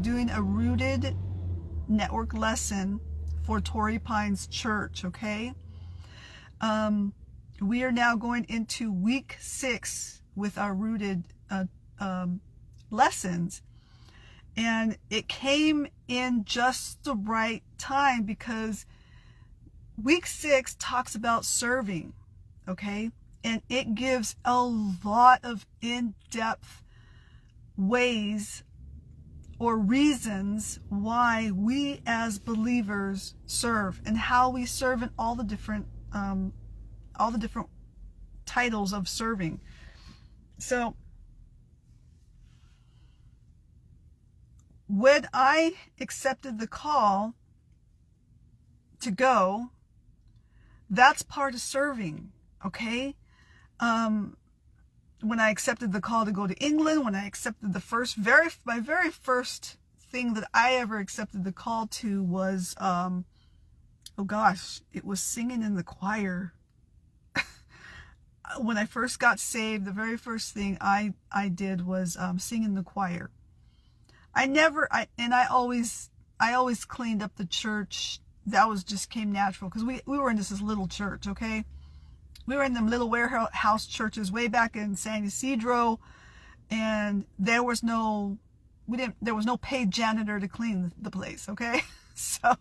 Doing a Rooted network lesson for Torrey Pines Church, okay? We are now going into week 6 with our Rooted lessons, and it came in just the right time because week 6 talks about serving, okay? And it gives a lot of in-depth ways or reasons why we as believers serve, and how we serve in all the different titles of serving. So when I accepted the call to go, that's part of serving, okay? When I accepted the call to go to England, when I accepted my very first thing that I ever accepted the call to was, oh gosh, it was singing in the choir. When I first got saved, the very first thing I did was sing in the choir. I always cleaned up the church. That just came natural because we were in this little church, okay? We were in them little warehouse churches way back in San Ysidro, and there was no paid janitor to clean the place, okay? So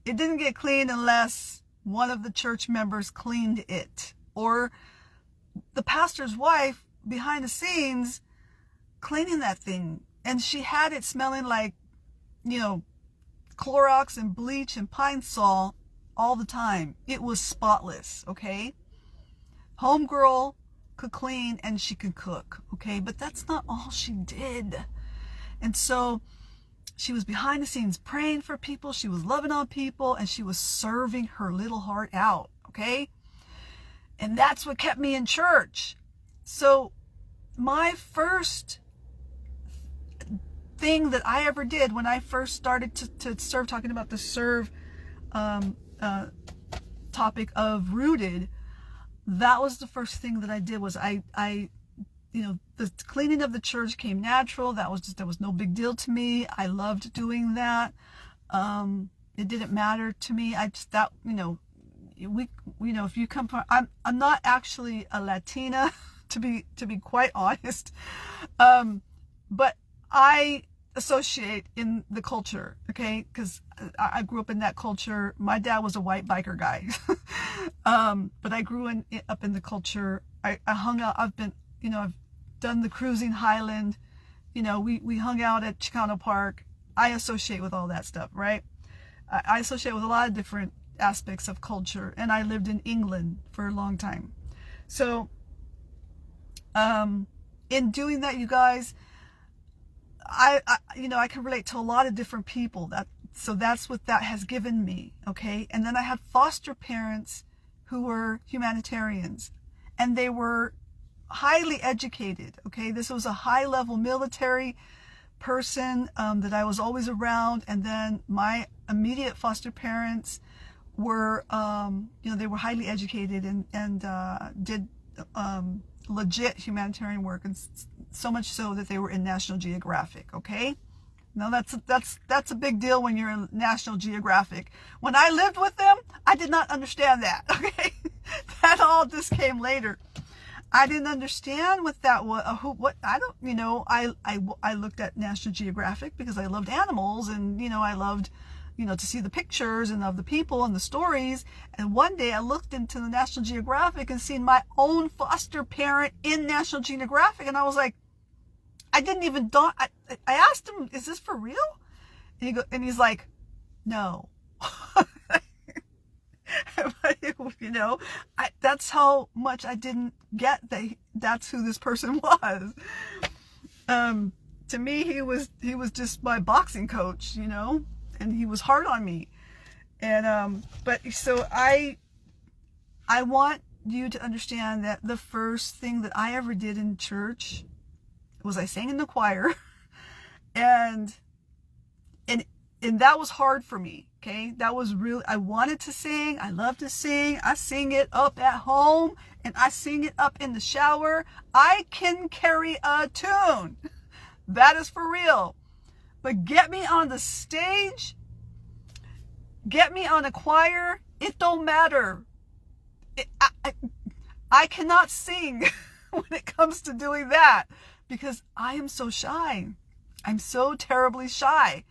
it didn't get cleaned unless one of the church members cleaned it, or the pastor's wife behind the scenes cleaning that thing, and she had it smelling like, Clorox and bleach and Pine Sol all the time. It was spotless, okay? Homegirl could clean and she could cook, okay? But that's not all she did. And so she was behind the scenes praying for people, she was loving on people, and she was serving her little heart out, okay? And that's what kept me in church. So my first thing that I ever did when I first started to serve, talking about the serve topic of Rooted, that was the first thing that I did. Was the cleaning of the church came natural. That was no big deal to me. I loved doing that. It didn't matter to me. If you come from, I'm not actually a Latina, to be quite honest, but I associate in the culture, okay? Because I grew up in that culture. My dad was a white biker guy, but I grew up in the culture. I hung out. I've done the cruising Highland. We hung out at Chicano Park. I associate with all that stuff, right? I associate with a lot of different aspects of culture, and I lived in England for a long time. So in doing that, you guys, I can relate to a lot of different people. So that's what that has given me, okay? And then I had foster parents who were humanitarians, and they were highly educated, okay? This was a high-level military person that I was always around. And then my immediate foster parents were, they were highly educated and did legit humanitarian work, and so much so that they were in National Geographic, okay? Now that's a big deal when you're in National Geographic. When I lived with them, I did not understand that, okay? That all just came later. I didn't understand what that was. I looked at National Geographic because I loved animals, and I loved to see the pictures and of the people and the stories. And one day I looked into the National Geographic and seen my own foster parent in National Geographic, and I was like, I didn't even dawn. I asked him, "Is this for real?" And he's like, "No." That's how much I didn't get that's who this person was. To me, he was just my boxing coach, and he was hard on me. And but so I want you to understand that the first thing that I ever did in church was I sang in the choir, and that was hard for me. Okay, that was really, I wanted to sing. I love to sing. I sing it up at home, and I sing it up in the shower. I can carry a tune. That is for real. But get me on the stage, get me on a choir, it don't matter. I cannot sing when it comes to doing that because I am so shy. I'm so terribly shy.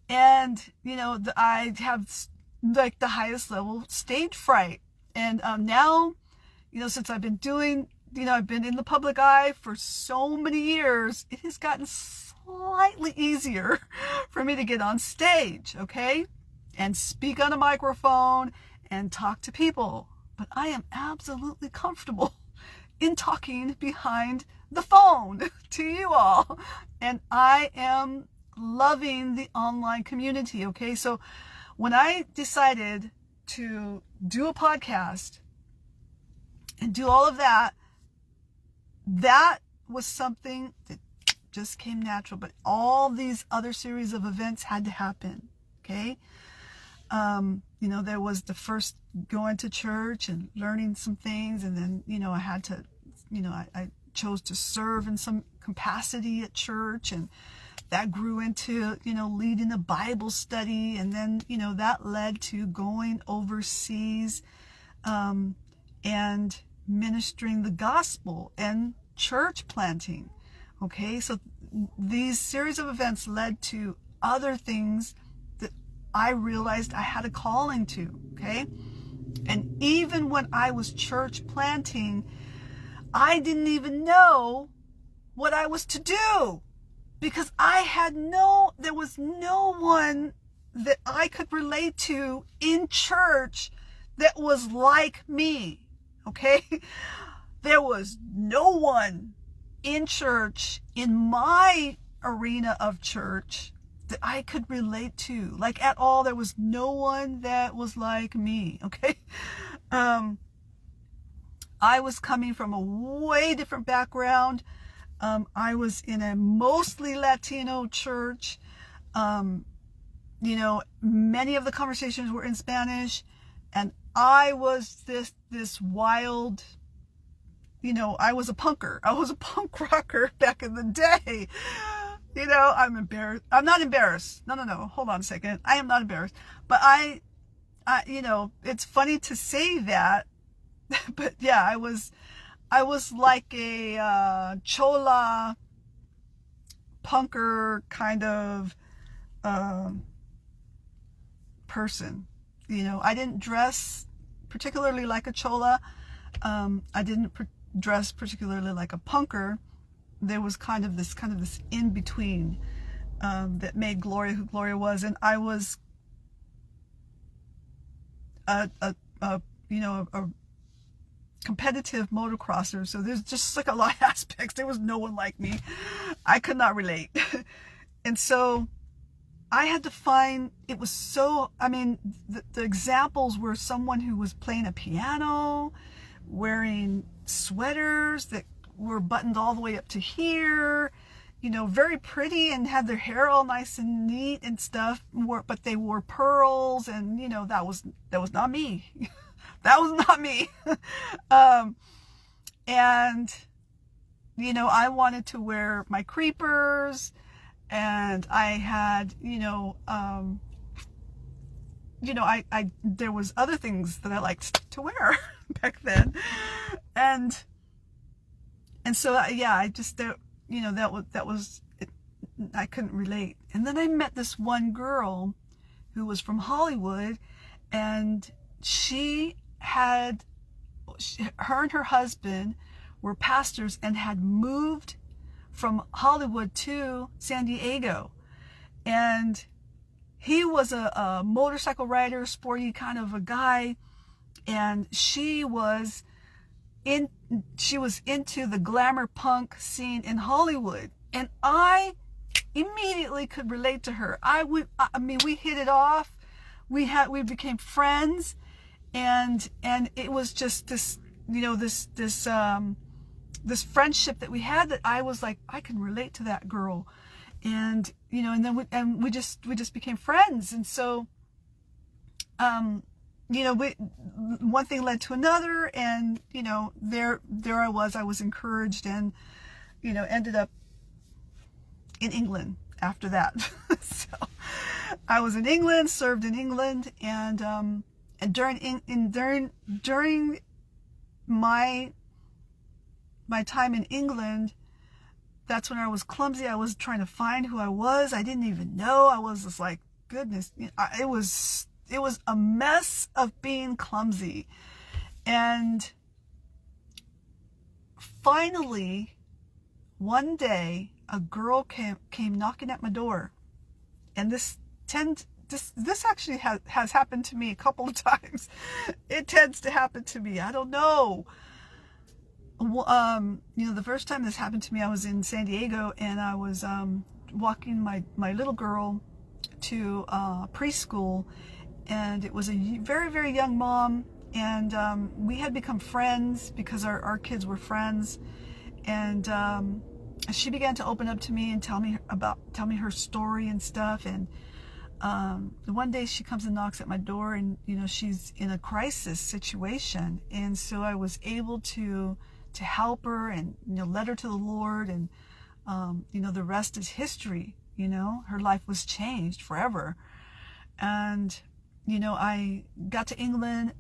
And, you know, I have like the highest level stage fright. And now, you know, since I've been doing, you know, I've been in the public eye for so many years, it has gotten slightly easier for me to get on stage, okay? And speak on a microphone and talk to people. But I am absolutely comfortable in talking behind the phone to you all. And I am loving the online community, okay? So when I decided to do a podcast and do all of that, that was something that just came natural. But all these other series of events had to happen, okay? You know, there was the first going to church and learning some things, and then, you know, I had to, you know, I chose to serve in some capacity at church, and that grew into, you know, leading a Bible study, and then, you know, that led to going overseas and ministering the gospel and church planting. Okay, so these series of events led to other things that I realized I had a calling to, okay? And even when I was church planting, I didn't even know what I was to do because there was no one that I could relate to in church that was like me, okay? There was no one in church, in my arena of church, that I could relate to, like at all. There was no one that was like me, okay? I was coming from a way different background. I was in a mostly Latino church. You know, many of the conversations were in Spanish, and I was this wild, you know, I was a punker. I was a punk rocker back in the day. You know, I'm embarrassed. I'm not embarrassed. No. Hold on a second. I am not embarrassed. But I you know, it's funny to say that, but yeah, I was like a chola punker kind of person. You know, I didn't dress particularly like a chola. I didn't dress particularly like a punker. There was kind of this in between that made Gloria who Gloria was, and I was a competitive motocrosser. So there's just like a lot of aspects. There was no one like me. I could not relate, and so I had to find. It was so. I mean, the examples were someone who was playing a piano, wearing sweaters that were buttoned all the way up to here, you know, very pretty, and had their hair all nice and neat and stuff, but they wore pearls, and, you know, that was not me. That was not me. And, you know, I wanted to wear my creepers, and I had, there was other things that I liked to wear back then. And so, yeah, I just, that was it. I couldn't relate. And then I met this one girl who was from Hollywood, and her and her husband were pastors and had moved from Hollywood to San Diego. And he was a motorcycle rider, sporty kind of a guy, and she was into the glamour punk scene in Hollywood, and I immediately could relate to her. I mean, we hit it off. We became friends, and it was just this, you know, this friendship that we had, that I was like, I can relate to that girl, and, you know, and then we just became friends. And so, you know, one thing led to another, and, you know, there I was encouraged, and, you know, ended up in England. after that. So I was in England, served in England, and during my time in England, that's when I was clumsy. I was trying to find who I was. I didn't even know. I was just like, goodness, it was a mess of being clumsy. And finally, one day, a girl came knocking at my door, and this actually has happened to me a couple of times. It tends to happen to me. I don't know. The first time this happened to me, I was in San Diego, and I was walking my little girl to preschool, and it was a very, very young mom, and we had become friends because our kids were friends, and she began to open up to me and tell me her story and stuff. And one day she comes and knocks at my door, and she's in a crisis situation, and so I was able to help her and led her to the Lord, and the rest is history. Her life was changed forever. And I got to England.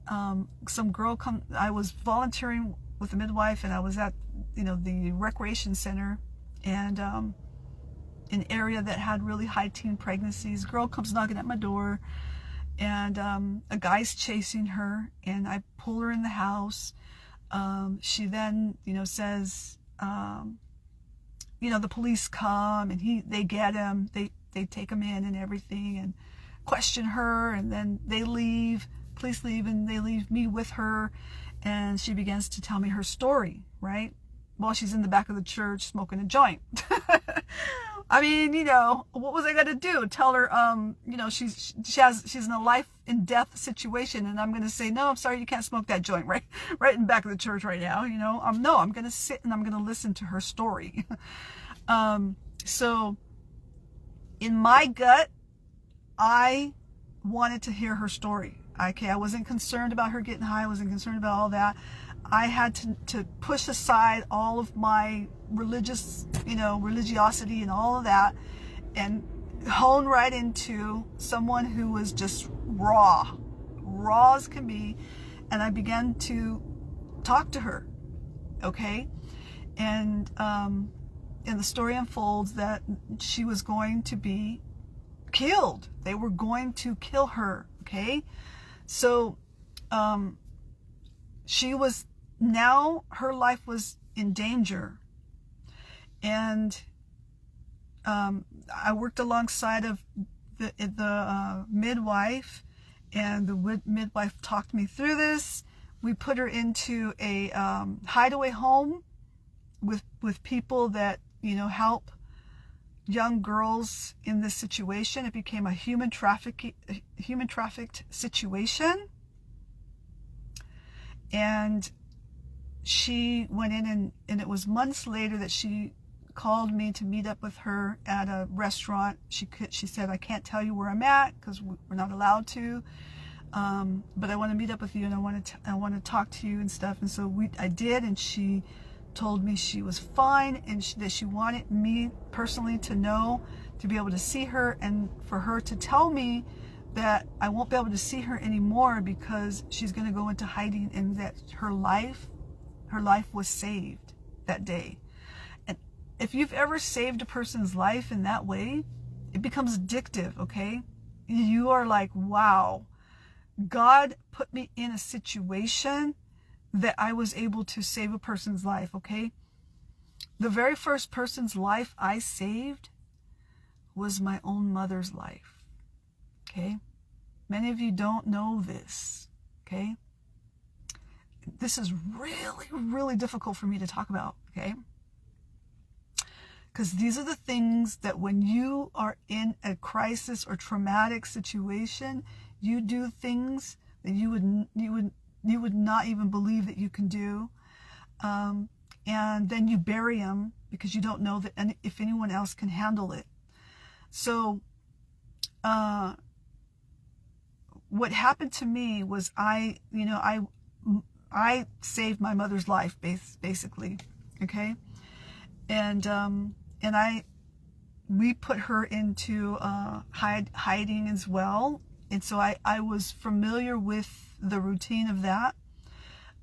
Some girl I was volunteering with a midwife, and I was at the recreation center, and an area that had really high teen pregnancies. Girl comes knocking at my door, and a guy's chasing her, and I pull her in the house. She then says, the police come, and they get him, they take him in and everything, and question her, and then they leave, police leave, and they leave me with her, and she begins to tell me her story, right? While she's in the back of the church smoking a joint. I mean, what was I going to do? Tell her, she's in a life and death situation, and I'm going to say, no, I'm sorry, you can't smoke that joint right in the back of the church right now. No, I'm going to sit and I'm going to listen to her story. So in my gut, I wanted to hear her story. Okay, I wasn't concerned about her getting high. I wasn't concerned about all that. I had to push aside all of my religiosity and all of that, and hone right into someone who was just raw as can be. And I began to talk to her, okay? And the story unfolds that she was going to be killed. They were going to kill her, okay? So her life was in danger. And I worked alongside of the midwife, and the midwife talked me through this. We put her into a hideaway home with people that help young girls in this situation. It became a human trafficked situation. And she went in, and it was months later that she called me to meet up with her at a restaurant. She said, I can't tell you where I'm at because we're not allowed to, but I want to meet up with you, and I want to talk to you and stuff. And so I did, and she told me she was fine, and that she wanted me personally to know, to be able to see her, and for her to tell me that I won't be able to see her anymore because she's going to go into hiding, and that her life was saved that day. And if you've ever saved a person's life in that way, it becomes addictive, okay? You are like, wow, God put me in a situation that I was able to save a person's life, okay? The very first person's life I saved was my own mother's life, okay? Many of you don't know this, okay? This is really, really difficult for me to talk about, okay? Because these are the things that when you are in a crisis or traumatic situation, you do things that you would not even believe that you can do, and then you bury them because you don't know that if anyone else can handle it. So what happened to me was I saved my mother's life, basically, okay? And we put her into hiding as well. And so I was familiar with the routine of that.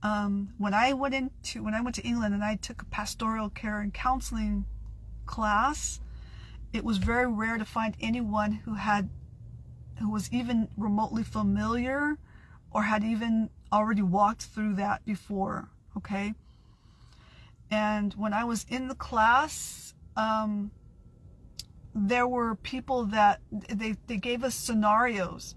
When I went to England and I took a pastoral care and counseling class, it was very rare to find anyone who was even remotely familiar or had even already walked through that before. Okay. And when I was in the class, there were people that they gave us scenarios,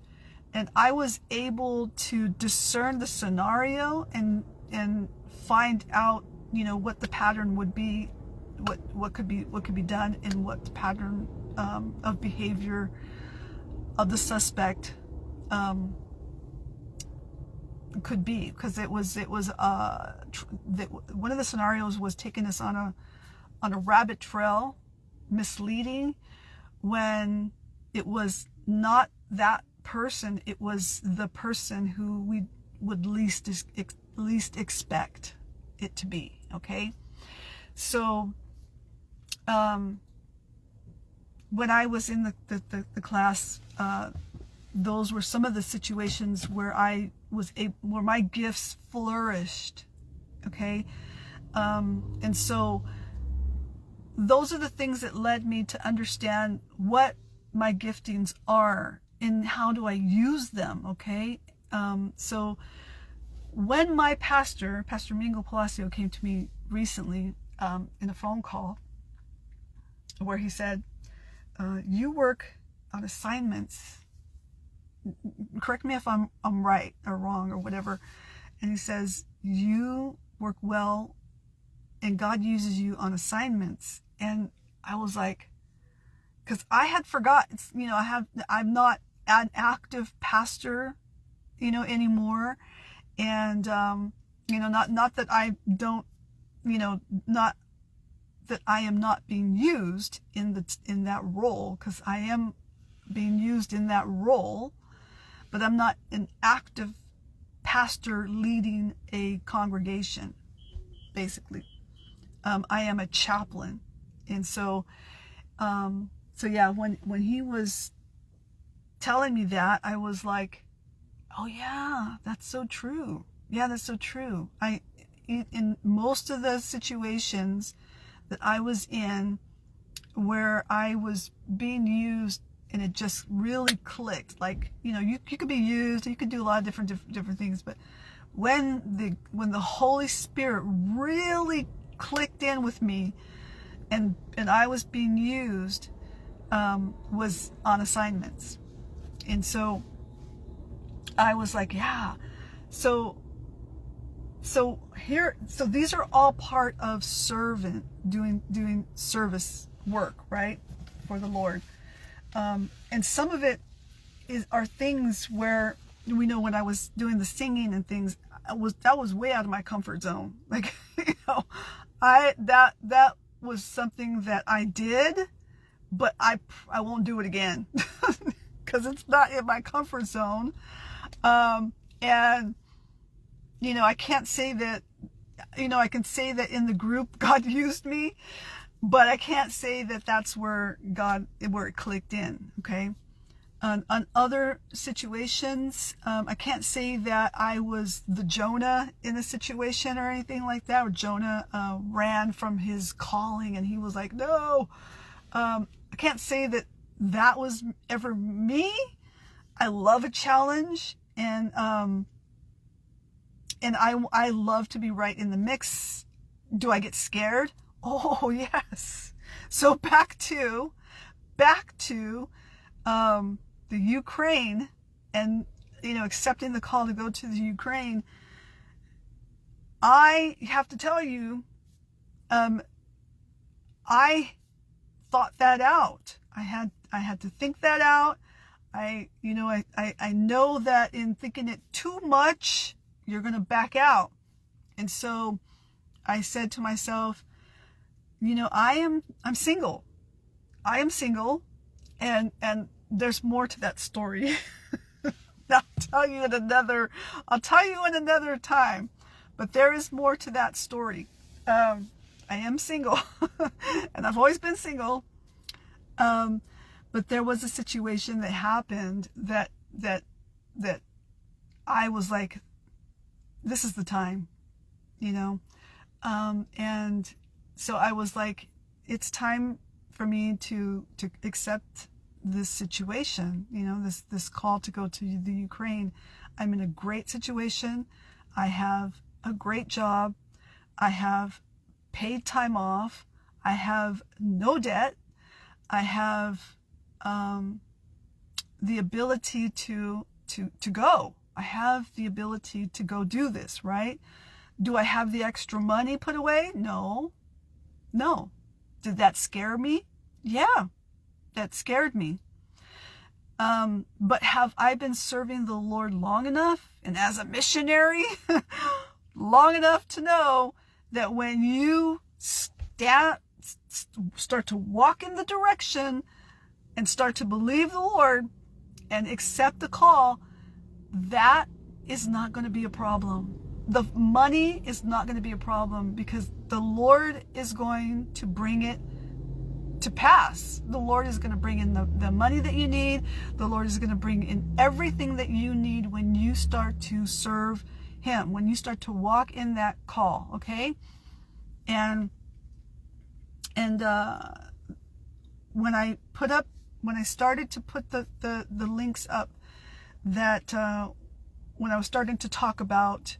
and I was able to discern the scenario and find out, what the pattern would be, what could be done, and what the pattern of behavior of the suspect could be, because it was one of the scenarios was taking us on a rabbit trail, misleading, when it was not that person, it was the person who we would least expect it to be. Okay, so when I was in the class, those were some of the situations where where my gifts flourished. Okay, and so those are the things that led me to understand what my giftings are and how do I use them. Okay, so when my Pastor Mingo Palacio, came to me recently in a phone call where he said, you work on assignments, correct me if I'm right or wrong or whatever, and he says, you work well and God uses you on assignments. And I was like, because I had forgotten, I'm not an active pastor, anymore. And, not that I don't, not that I am not being used in that role, because I am being used in that role, but I'm not an active pastor leading a congregation, basically. I am a chaplain. And so yeah, when he was telling me that, I was like, oh yeah, that's so true. Yeah, that's so true. In most of the situations that I was in where I was being used and it just really clicked, like, you could be used, you could do a lot of different things, but when the Holy Spirit really clicked in with me and I was being used, was on assignments. And so I was like, yeah. So these are all part of doing service work, right, for the Lord. And some of it are things where we know when I was doing the singing and things, that was way out of my comfort zone. Like, that was something that I did, but I won't do it again because it's not in my comfort zone. And I can't say that, I can say that in the group God used me, but I can't say that that's where it clicked in. Okay. On other situations, I can't say that I was the Jonah in a situation or anything like that, or Jonah ran from his calling and he was like, no. I can't say that was ever me. I love a challenge, and I love to be right in the mix. Do I get scared? Oh yes. So back to the Ukraine, and accepting the call to go to the Ukraine. I have to tell you, I thought that out. I had to think that out. I know that in thinking it too much, you're going to back out. And so I said to myself, I'm single. I am single, and there's more to that story. I'll tell you in another time, but there is more to that story. I am single and I've always been single. But there was a situation that happened that I was like, this is the time, you know? And so I was like, it's time for me to accept this situation, you know, this call to go to the Ukraine. I'm in a great situation. I have a great job. I have paid time off. I have no debt. I have the ability to go. I have the ability to go do this, right? Do I have the extra money put away? No. No. Did that scare me? Yeah, that scared me. But have I been serving the Lord long enough and as a missionary long enough to know that when you start to walk in the direction and start to believe the Lord and accept the call, that is not going to be a problem. The money is not going to be a problem because the Lord is going to bring it to pass. The Lord is going to bring in the money that you need. The Lord is going to bring in everything that you need when you start to serve Him, when you start to walk in that call, okay? And when I started to put the links up, that when I was starting to talk about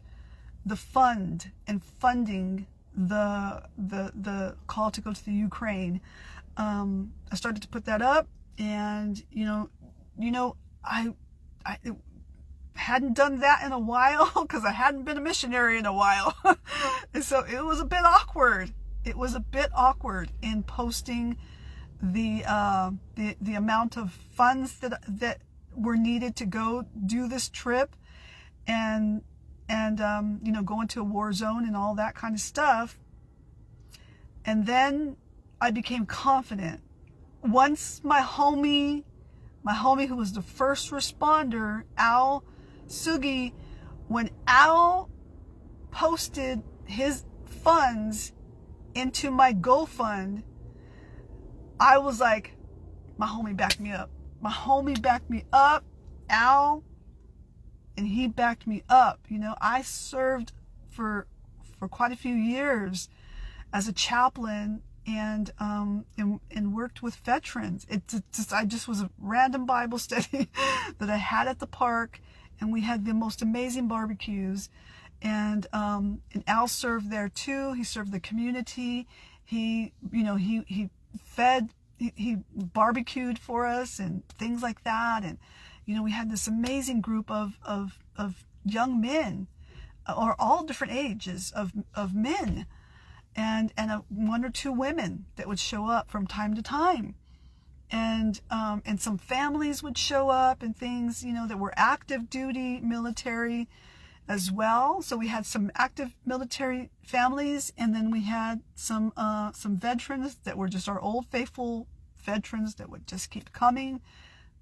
the fund and funding the call to go to the Ukraine, I started to put that up, and I hadn't done that in a while because I hadn't been a missionary in a while, and so it was a bit awkward. It was a bit awkward in posting the amount of funds that were needed to go do this trip, and go into a war zone and all that kind of stuff. And then I became confident. Once my homie who was the first responder, Al Sugi, when Al posted his funds into my GoFund, I was like, my homie backed me up. My homie backed me up, Al, and he backed me up. I served for quite a few years as a chaplain and worked with veterans. I just was a random Bible study that I had at the park, and we had the most amazing barbecues. And Al served there too. He served the community. He fed. He barbecued for us and things like that. And we had this amazing group of young men, or all different ages of men, and one or two women that would show up from time to time, and some families would show up, and things that were active duty military as well. So we had some active military families, and then we had some veterans that were just our old faithful veterans that would just keep coming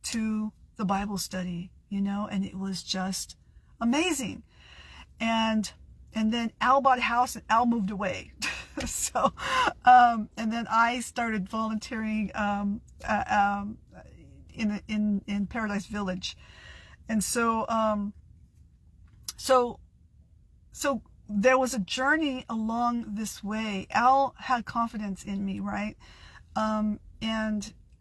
to the Bible study, and it was just amazing. And then Al bought a house and Al moved away. So, and then I started volunteering in Paradise Village. And so there was a journey along this way. Al had confidence in me, right? And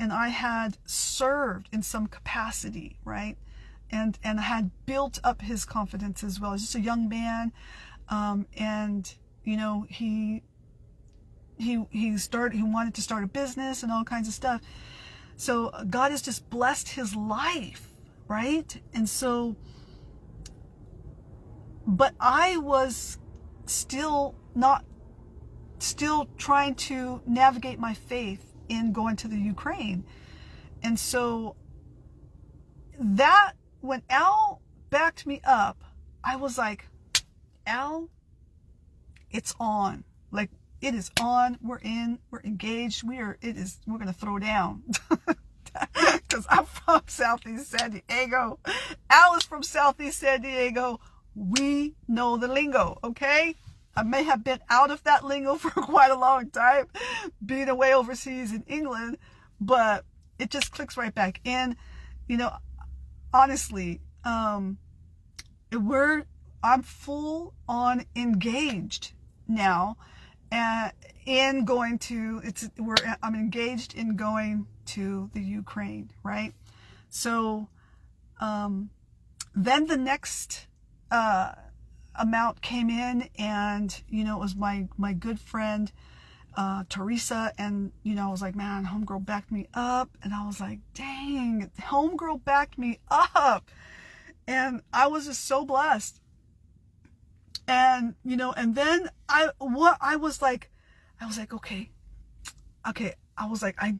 I had served in some capacity, right? And I had built up his confidence as well. He's just a young man, and he wanted to start a business and all kinds of stuff. So God has just blessed his life, right? And so, but I was still trying to navigate my faith in going to the Ukraine. And so that, when Al backed me up, I was like, Al, it's on. Like, it is on. We're in. We're engaged. We're going to throw down. Because I'm from Southeast San Diego. Al is from Southeast San Diego. We know the lingo, okay? I may have been out of that lingo for quite a long time, being away overseas in England, but it just clicks right back in. You know, honestly, I'm full on engaged now, in going to, I'm engaged in going to the Ukraine, right? So then the next amount came in, and you know, it was my good friend Teresa, and you know, I was like, man, homegirl backed me up, and I was like, dang, homegirl backed me up, and I was just so blessed. And you know, and then I was like, okay, I was like, I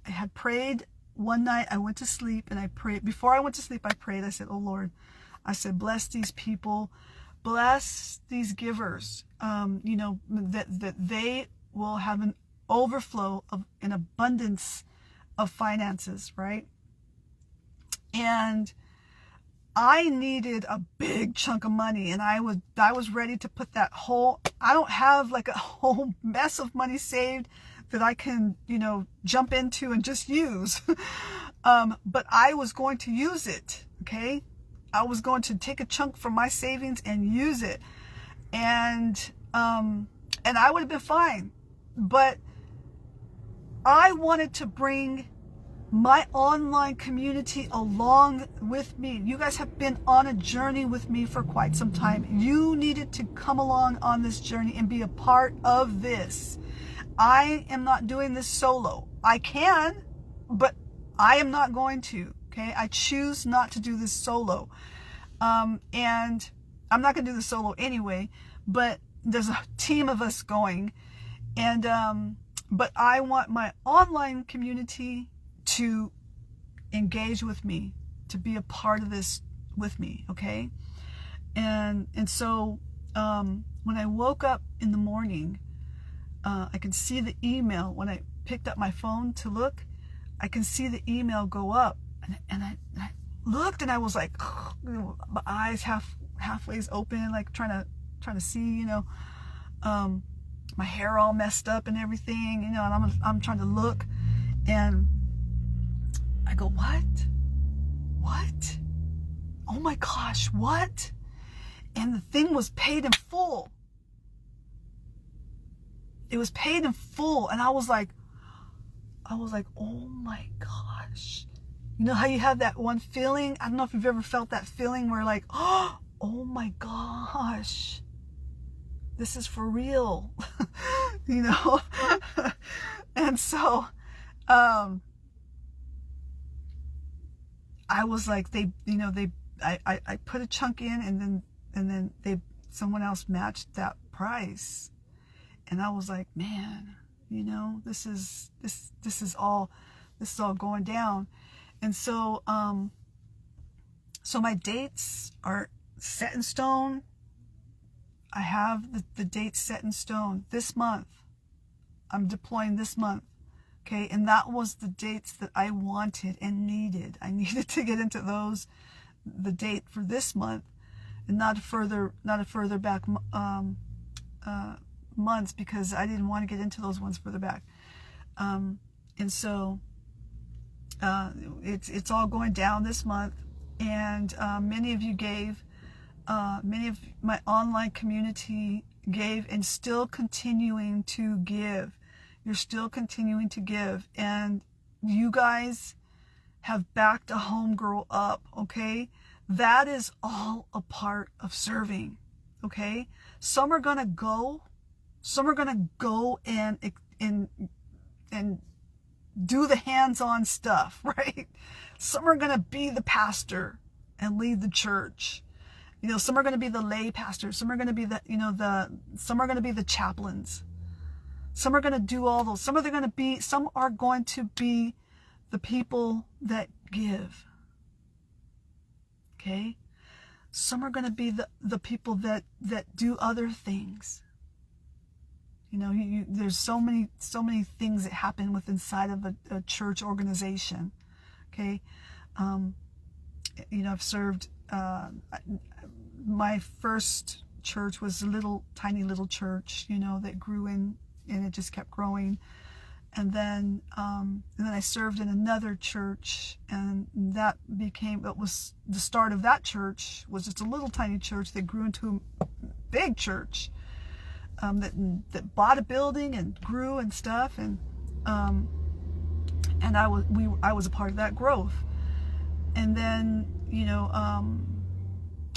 had prayed one night. I went to sleep, and I prayed. Before I went to sleep, I prayed. I said, oh Lord, I said, bless these people, bless these givers, you know, that they will have an overflow of an abundance of finances, right? And I needed a big chunk of money, and I was ready to put that whole, I don't have like a whole mess of money saved that I can, you know, jump into and just use. But I was going to use it, okay? I was going to take a chunk from my savings and use it. And I would have been fine. But I wanted to bring my online community along with me. You guys have been on a journey with me for quite some time. You needed to come along on this journey and be a part of this. I am not doing this solo. I can, but I am not going to. Okay, I choose not to do this solo. And I'm not going to do this solo anyway, but there's a team of us going. And but I want my online community to engage with me, to be a part of this with me, okay? And so when I woke up in the morning, I can see the email. When I picked up my phone to look, I can see the email go up, and I looked, and I was like, my eyes halfway open, like trying to see, you know, my hair all messed up and everything, you know, and I'm trying to look, and I go, what? Oh my gosh, what? And the thing was paid in full. It was paid in full, and I was like, oh my gosh. You know how you have that one feeling? I don't know if you've ever felt that feeling where like, oh my gosh, this is for real. You know? And so I was like, I put a chunk in, and then someone else matched that price. And I was like, man, you know, this is all going down. And so so my dates are set in stone. I have the dates set in stone. This month, I'm deploying this month. Okay, and that was the dates that I wanted and needed. I needed to get into the date for this month, and not a further back months, because I didn't want to get into those ones further back. And so it's all going down this month, and many of you gave, many of my online community gave, and still continuing to give. You're still continuing to give, and you guys have backed a homegirl up, okay? That is all a part of serving, okay? Some are gonna go and do the hands-on stuff, right? Some are gonna be the pastor and lead the church. You know, some are gonna be the lay pastors. Some are gonna be some are gonna be the chaplains. Some are going to do all those. Some are going to be the people that give. Okay? Some are going to be the people that do other things. You know, there's so many things that happen inside of a church organization. Okay? You know, I've served, my first church was a tiny little church, you know, that grew in, and it just kept growing. and then I served in another church, and that became, it was the start of that church was just a little tiny church that grew into a big church, that bought a building and grew and stuff, and I was a part of that growth. And then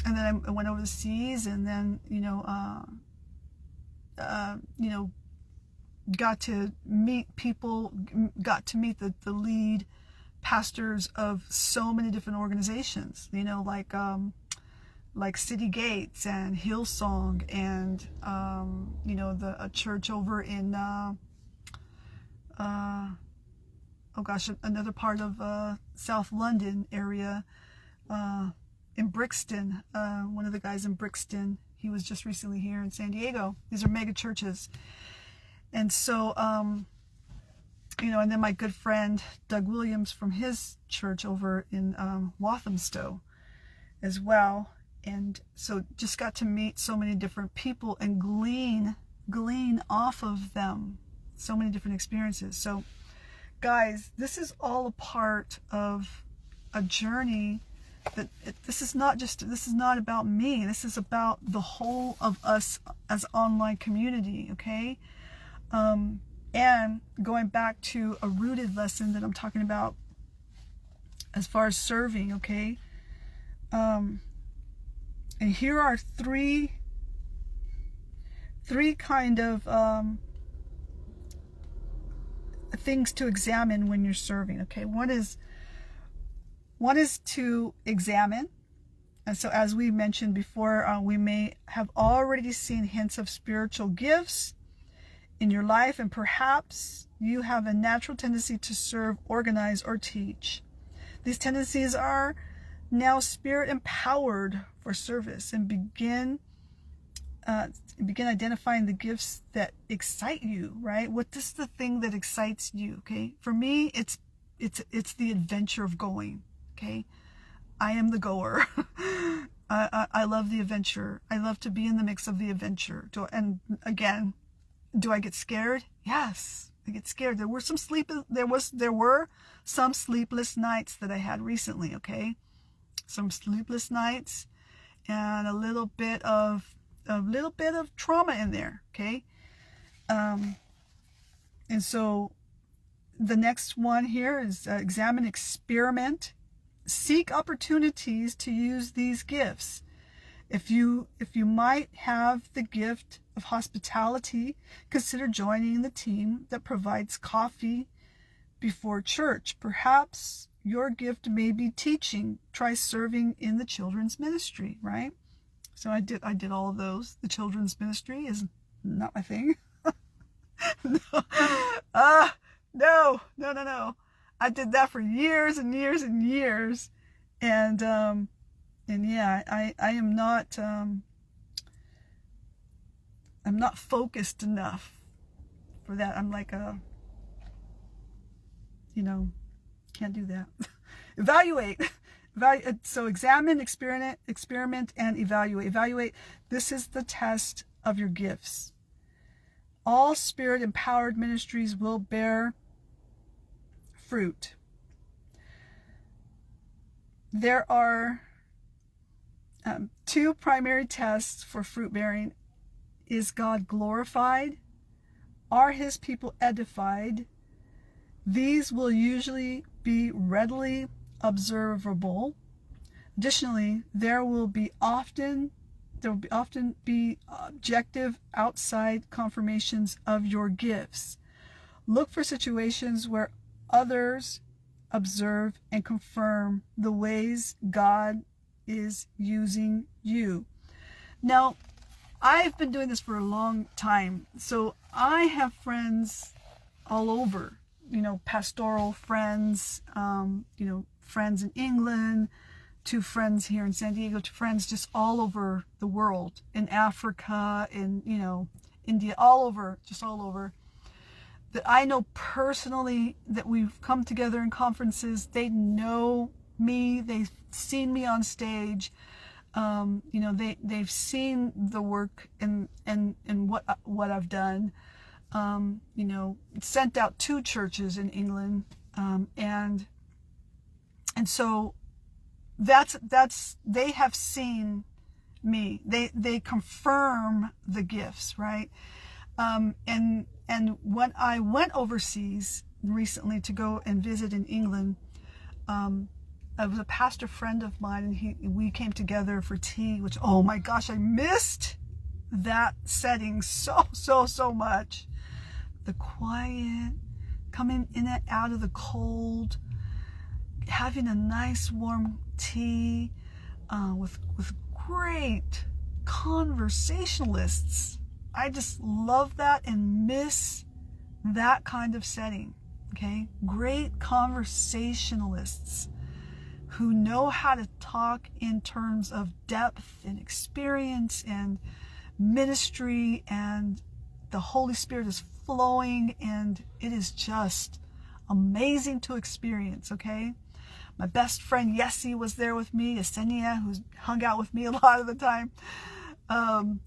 and then I went overseas, and then got to meet people, got to meet the lead pastors of so many different organizations, like City Gates and Hillsong, and a church over in another part of South London area, in Brixton. One of the guys in Brixton, he was just recently here in San Diego. These are mega churches. And so, and then my good friend Doug Williams from his church over in Walthamstow as well. And so just got to meet so many different people and glean off of them so many different experiences. So guys, this is all a part of a journey that this is not about me. This is about the whole of us as online community, okay? And going back to a rooted lesson that I'm talking about as far as serving, okay? And here are three kind of things to examine when you're serving, okay? One is to examine. And so as we mentioned before, we may have already seen hints of spiritual gifts in your life, and perhaps you have a natural tendency to serve, organize, or teach. These tendencies are now spirit empowered for service, and begin identifying the gifts that excite you, right? What is the thing that excites you? Okay, for me, it's the adventure of going. Okay, I am the goer. I love the adventure. I love to be in the mix of the adventure. And again, do I get scared? Yes, I get scared. There were some sleepless nights that I had recently, okay? Some sleepless nights and a little bit of trauma in there, okay? And so the next one here is examine, experiment, seek opportunities to use these gifts. If you might have the gift of hospitality, consider joining the team that provides coffee before church. Perhaps your gift may be teaching. Try serving in the children's ministry, right? So I did all of those. The children's ministry is not my thing. No. I did that for years and years and years. And yeah, I am not, I'm not focused enough for that. I'm like can't do that. Evaluate. So examine, experiment, and evaluate. Evaluate. This is the test of your gifts. All spirit-empowered ministries will bear fruit. There are two primary tests for fruit bearing. Is God glorified? Are his people edified? These will usually be readily observable. Additionally, there will often be objective outside confirmations of your gifts. Look for situations where others observe and confirm the ways God is using you. Now, I've been doing this for a long time, so I have friends all over, pastoral friends, friends in England, to friends here in San Diego, to friends just all over the world, in Africa, in, India, all over, that I know personally, that we've come together in conferences. They know me, they've seen me on stage, they've seen the work and what I've done. you know, sent out 2 churches in England, and so that's they have seen me. They confirm the gifts, right? And when I went overseas recently to go and visit in England, it was a pastor friend of mine, and we came together for tea, which, oh my gosh, I missed that setting so much. The quiet, coming in and out of the cold, having a nice warm tea, with great conversationalists. I just love that and miss that kind of setting. Okay, great conversationalists who know how to talk in terms of depth and experience and ministry, and the Holy Spirit is flowing, and it is just amazing to experience. Okay, my best friend Yessie was there with me, Yesenia, who's hung out with me a lot of the time,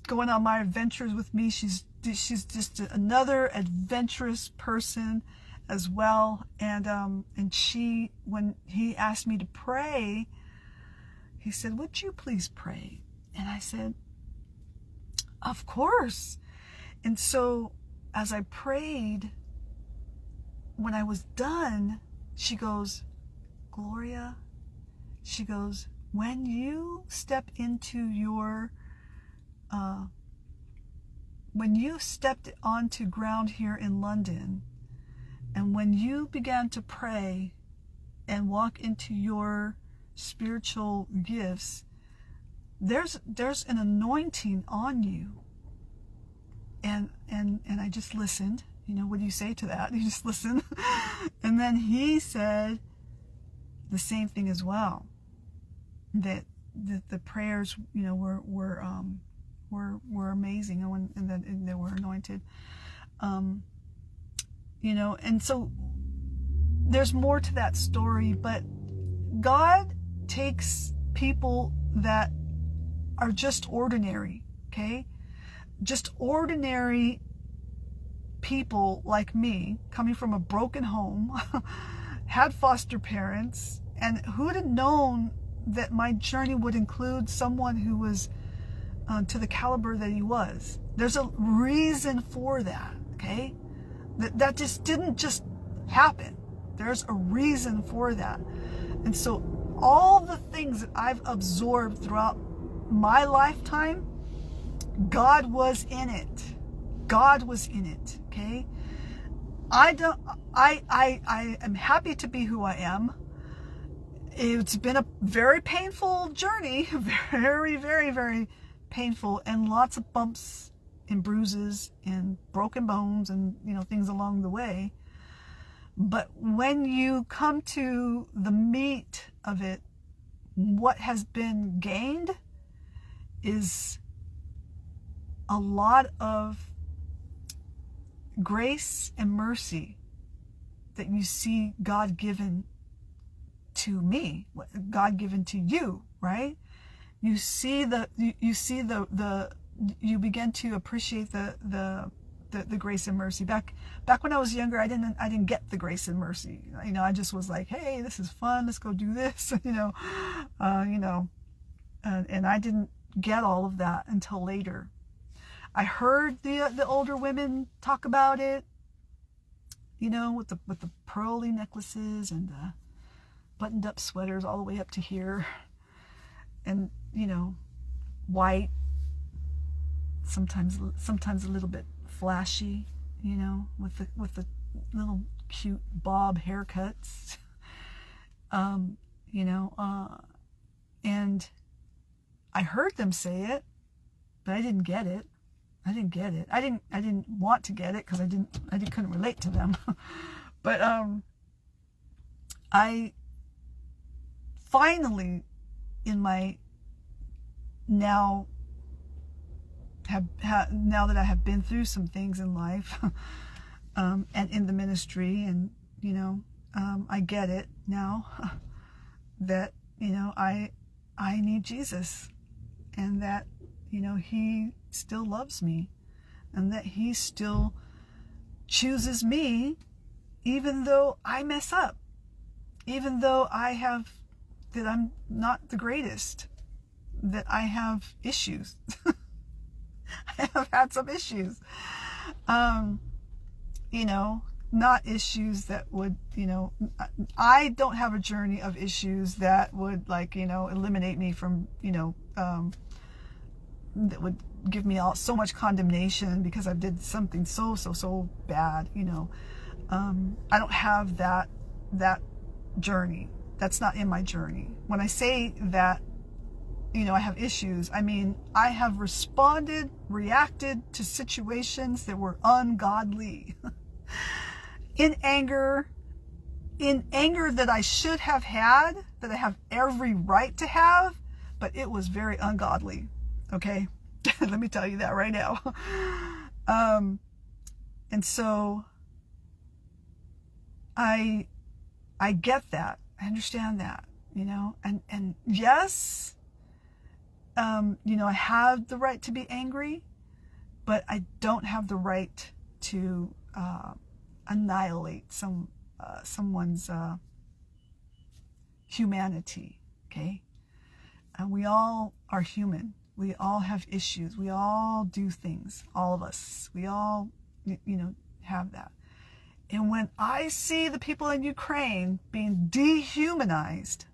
going on my adventures with me. She's just another adventurous person as well. And she, when he asked me to pray, he said, "Would you please pray?" And I said, "Of course." And so as I prayed, when I was done, she goes, "Gloria," she goes, "when you step into your, when you stepped onto ground here in London, and when you began to pray and walk into your spiritual gifts, there's an anointing on you." And I just listened. You know, what do you say to that? You just listen. And then he said the same thing as well. That the prayers, you know, were amazing, and that they were anointed. You know, and so there's more to that story, but God takes people that are just ordinary, okay? Just ordinary people like me, coming from a broken home, had foster parents, and who'd have known that my journey would include someone who was to the caliber that he was. There's a reason for that, okay? That just didn't just happen. There's a reason for that. And so all the things that I've absorbed throughout my lifetime, God was in it. God was in it, okay? I am happy to be who I am. It's been a very painful journey, very painful, and lots of bumps and bruises and broken bones and, you know, things along the way. But when you come to the meat of it, what has been gained is a lot of grace and mercy that you see God given to me, God given to you, right? You see you begin to appreciate the grace and mercy. Back when I was younger, I didn't get the grace and mercy. You know, I just was like, hey, this is fun, let's go do this, you know, and I didn't get all of that until later. I heard the older women talk about it, you know, with the pearly necklaces and the buttoned up sweaters all the way up to here, and, you know, white, sometimes a little bit flashy, you know, with the little cute bob haircuts, you know, and I heard them say it, but I didn't get it. I didn't want to get it because I couldn't relate to them. But I finally, in my now that I have been through some things in life, and in the ministry, and, you know, I get it now that, you know, I need Jesus, and that, you know, he still loves me, and that he still chooses me even though I mess up, even though that I'm not the greatest, that I have issues. I have had some issues. You know, not issues that would, you know, I don't have a journey of issues that would, like, you know, eliminate me from, you know, that would give me so much condemnation because I did something so bad, you know. I don't have that journey. That's not in my journey. When I say that, you know, I have issues, I mean, I have reacted to situations that were ungodly. in anger that I should have had, that I have every right to have, but it was very ungodly. Okay? Let me tell you that right now. And so I get that. I understand that, you know, and yes, you know, I have the right to be angry, but I don't have the right to annihilate someone's humanity. Okay, and we all are human. We all have issues. We all do things. All of us. We all, you know, have that. And when I see the people in Ukraine being dehumanized,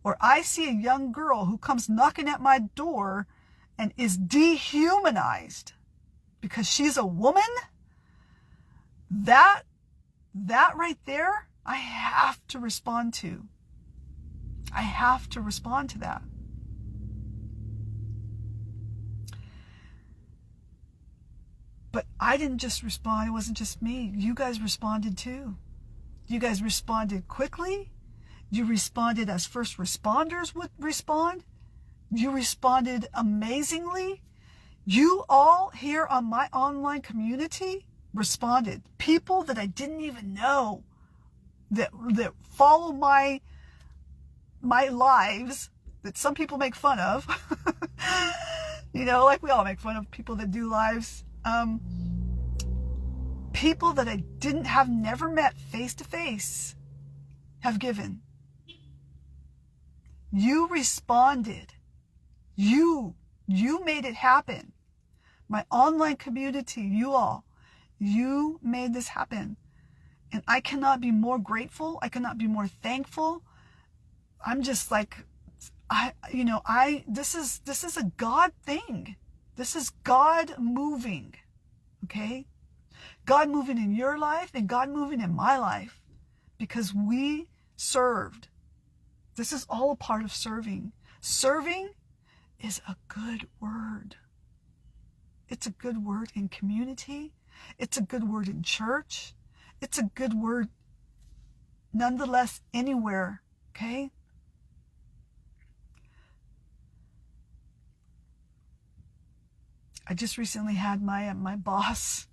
or I see a young girl who comes knocking at my door and is dehumanized because she's a woman, that right there, I have to respond to. I have to respond to that. But I didn't just respond. It wasn't just me. You guys responded too. You guys responded quickly. You responded as first responders would respond. You responded amazingly. You all here on my online community responded. People that I didn't even know that follow my lives, that some people make fun of. You know, like we all make fun of people that do lives. People that I never met face to face have given. You responded. You made it happen. My online community, you made this happen. And I cannot be more grateful. I cannot be more thankful. I'm just like, this is a God thing. This is God moving, okay? God moving in your life and God moving in my life because we served. This is all a part of serving. Serving is a good word. It's a good word in community. It's a good word in church. It's a good word nonetheless anywhere, okay? I just recently had my boss,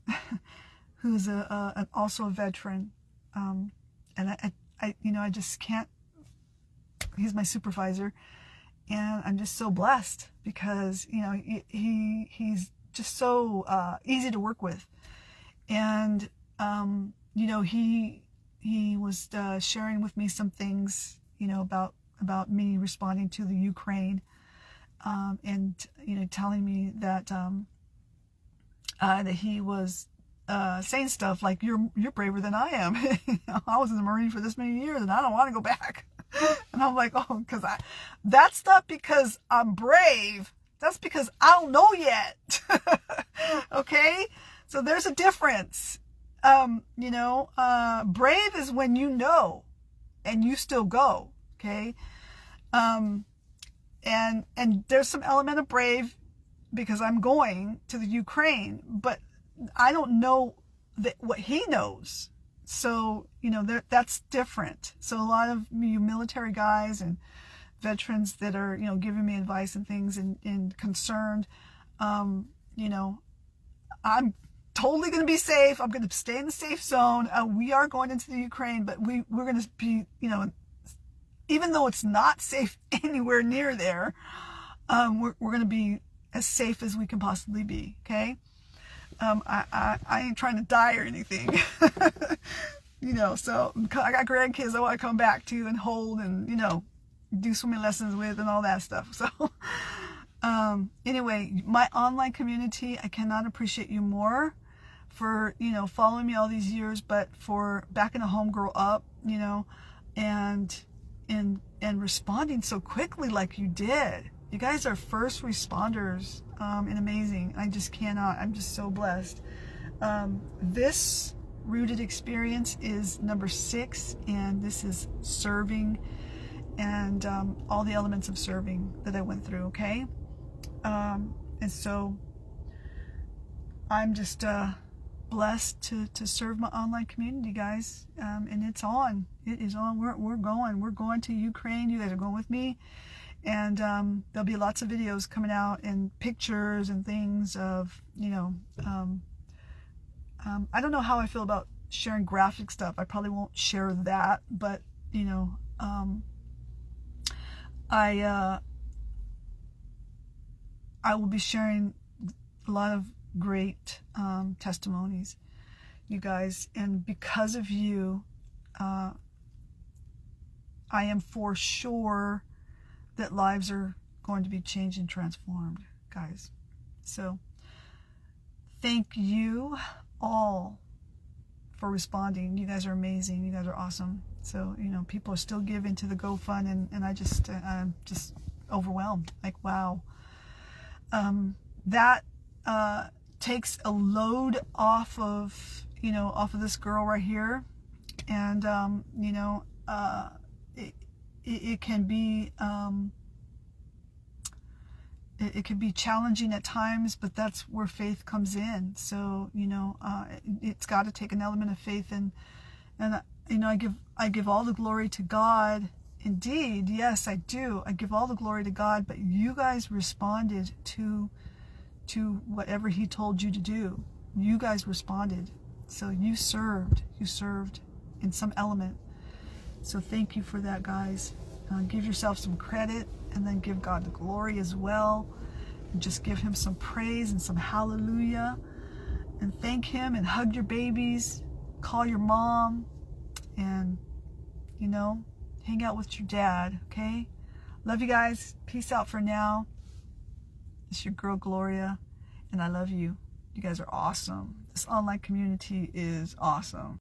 who's also a veteran, and I just can't. He's my supervisor, and I'm just so blessed because he's just so easy to work with, and he was sharing with me some things about me responding to the Ukraine. And telling me that that he was saying stuff like, you're braver than I am. I was in the Marine for this many years and I don't want to go back. And I'm like, oh, because that's not because I'm brave. That's because I don't know yet. Okay, so there's a difference. Brave is when you know and you still go. Okay. And there's some element of brave because I'm going to the Ukraine, but I don't know what he knows. So, that's different. So a lot of you military guys and veterans that are, giving me advice and things and concerned, I'm totally going to be safe. I'm going to stay in the safe zone. We are going into the Ukraine, but we're going to be, even though it's not safe anywhere near there, we're going to be as safe as we can possibly be, okay? I ain't trying to die or anything. You know, so I got grandkids I want to come back to and hold and, you know, do swimming lessons with and all that stuff. So anyway, my online community, I cannot appreciate you more for, you know, following me all these years, but for backing a homegirl up, you know, and responding so quickly like you did. You guys are first responders, and amazing. I just cannot, I'm just so blessed. This rooted experience is number 6, and this is serving and all the elements of serving that I went through, okay? And so I'm just blessed to serve my online community, guys, and it's on. It is on. We're going to Ukraine. You guys are going with me, and there'll be lots of videos coming out and pictures and things of, you know, I don't know how I feel about sharing graphic stuff. I probably won't share that, but, you know, I will be sharing a lot of great testimonies, you guys, and because of you, I am for sure that lives are going to be changed and transformed, guys. So thank you all for responding. You guys are amazing. You guys are awesome. So, you know, people are still giving to the GoFund, and I'm just overwhelmed. Like, wow. That takes a load off of, you know, off of this girl right here. And, you know, it can be, it can be challenging at times, but that's where faith comes in. So, you know, it's got to take an element of faith, and you know, I give all the glory to God. Indeed, yes, I do. I give all the glory to God, but you guys responded to whatever He told you to do. You guys responded. So you served in some element. So thank you for that, guys. Give yourself some credit, and then give God the glory as well. And just give Him some praise and some hallelujah. And thank Him, and hug your babies. Call your mom. And, you know, hang out with your dad, okay? Love you guys. Peace out for now. It's your girl, Gloria. And I love you. You guys are awesome. This online community is awesome.